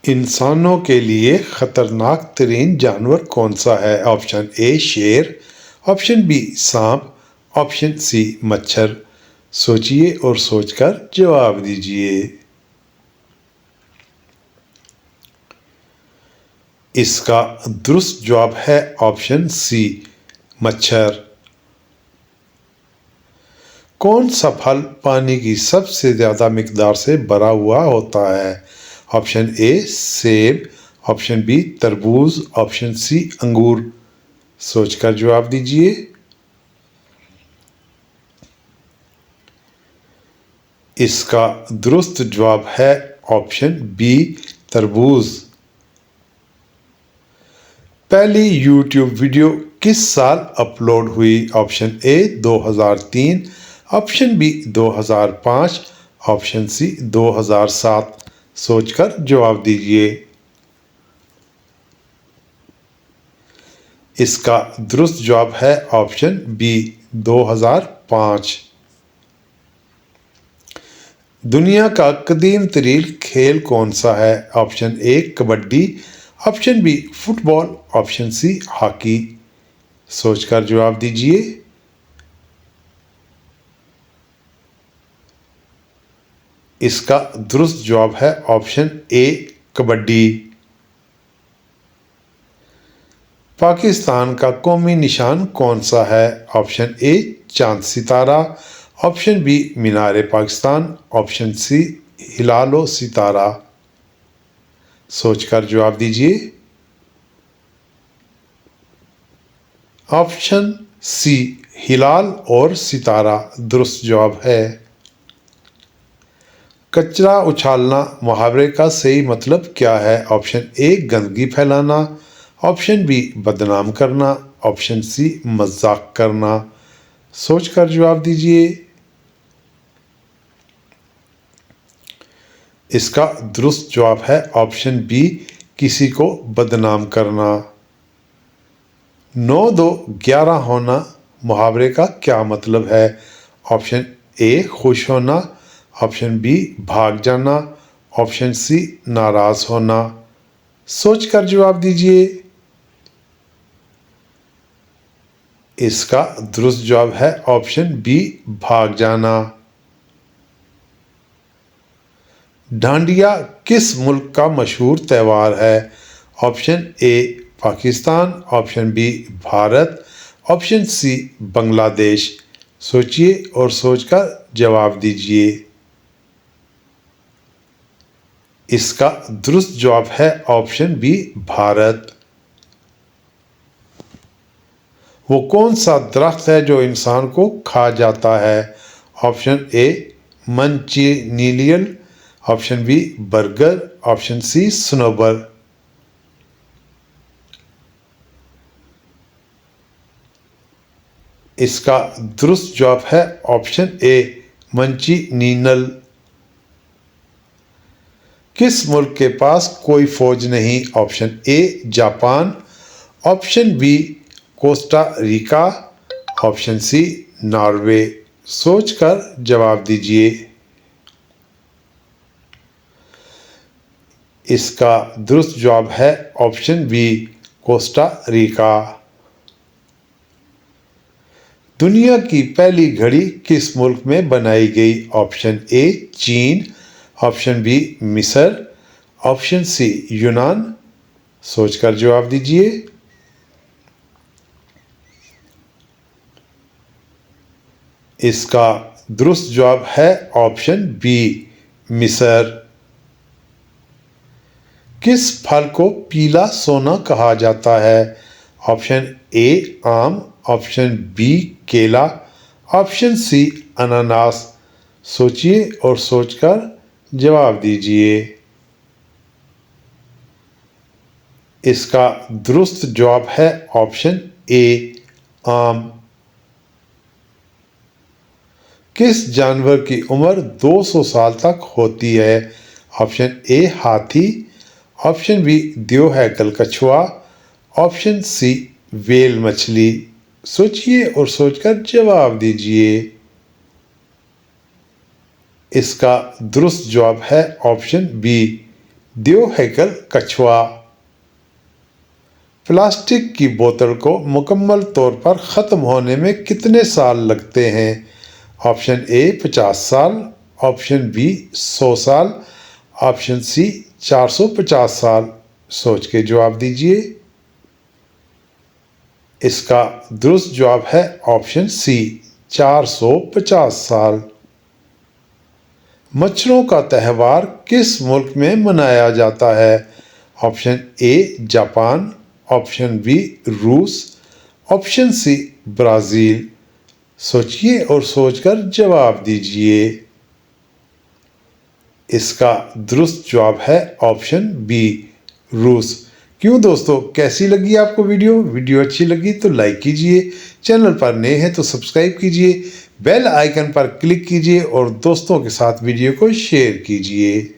इंसानों के लिए खतरनाक तरीन जानवर कौन सा है? ऑप्शन ए शेर, ऑप्शन बी सांप, ऑप्शन सी मच्छर। सोचिए और सोचकर जवाब दीजिए। इसका दुरुस्त जवाब है ऑप्शन सी मच्छर। कौन सा फल पानी की सबसे ज्यादा मिकदार से भरा हुआ होता है? ऑप्शन ए सेब, ऑप्शन बी तरबूज, ऑप्शन सी अंगूर। सोचकर जवाब दीजिए। इसका दुरुस्त जवाब है ऑप्शन बी तरबूज। पहली यूट्यूब वीडियो किस साल अपलोड हुई? Option A 2003, option B 2005, option C 2007। सोचकर जवाब दीजिए। इसका दुरुस्त जवाब है ऑप्शन बी 2005। दुनिया का कदीम तरीन खेल कौन सा है? Option A kabaddi, option B football, option C hockey. सोचकर जवाब दीजिए। इसका दुरुस्त जवाब है ऑप्शन ए कबड्डी। पाकिस्तान का कौमी निशान कौन सा है? ऑप्शन ए चांद सितारा, ऑप्शन बी मीनार पाकिस्तान, ऑप्शन सी हिलालो सितारा। सोचकर जवाब दीजिए। ऑप्शन सी हिलाल और सितारा दुरुस्त जवाब है। कचरा उछालना मुहावरे का सही मतलब क्या है? ऑप्शन ए गंदगी फैलाना, ऑप्शन बी बदनाम करना, ऑप्शन सी मजाक करना। सोचकर जवाब दीजिए। इसका दुरुस्त जवाब है ऑप्शन बी किसी को बदनाम करना। 9 2 11 होना मुहावरे का क्या मतलब है? ऑप्शन ए खुश होना, ऑप्शन बी भाग जाना, ऑप्शन सी नाराज होना। सोचकर जवाब दीजिए। इसका दुरुस्त जवाब है ऑप्शन बी भाग जाना। डांडिया किस मुल्क का मशहूर त्यौहार है? Option A Pakistan, option B Bharat, option C Bangladesh. सोचिए और सोचकर जवाब दीजिए। इसका दुरुस्त जवाब है ऑप्शन बी भारत। वो कौन सा दरख्त है जो इंसान को खा जाता है? Option A manchineel, option B burger, option C स्नोबर। इसका दुरुस्त जवाब है ऑप्शन ए मंचीनीनल। किस मुल्क के पास कोई फौज नहीं? Option A Japan, option B Costa Rica, option C Norway. सोचकर जवाब दीजिए। इसका दुरुस्त जवाब है ऑप्शन बी कोस्टा रिका। दुनिया की पहली घड़ी किस मुल्क में बनाई गई? ऑप्शन ए चीन, ऑप्शन बी मिस्र, ऑप्शन सी यूनान। सोचकर जवाब दीजिए। इसका दुरुस्त जवाब है ऑप्शन बी मिस्र। किस फल को पीला सोना कहा जाता है? ऑप्शन ए आम, ऑप्शन बी केला, ऑप्शन सी अनानास। सोचिए और सोचकर जवाब दीजिए। इसका दुरुस्त जवाब है ऑप्शन ए आम। किस जानवर की उम्र 200 साल तक होती है? ऑप्शन ए हाथी, ऑप्शन बी देव है गलकछुआ, ऑप्शन सी वेल मछली। सोचिए और सोचकर जवाब दीजिए। इसका दुरुस्त जवाब है ऑप्शन बी द्योहेगल कछुआ। प्लास्टिक की बोतल को मुकम्मल तौर पर ख़त्म होने में कितने साल लगते हैं? ऑप्शन ए 50 साल, ऑप्शन बी 100 साल, ऑप्शन सी 450 साल। सोच के जवाब दीजिए। इसका दुरुस्त जवाब है ऑप्शन सी 450 साल। मच्छरों का त्यौहार किस मुल्क में मनाया जाता है? Option A Japan, option B रूस, ऑप्शन सी ब्राज़ील। सोचिए और सोचकर जवाब दीजिए। इसका दुरुस्त जवाब है ऑप्शन बी रूस। क्यों दोस्तों, कैसी लगी आपको वीडियो अच्छी लगी तो लाइक कीजिए, चैनल पर नए हैं तो सब्सक्राइब कीजिए, बेल आइकन पर क्लिक कीजिए और दोस्तों के साथ वीडियो को शेयर कीजिए।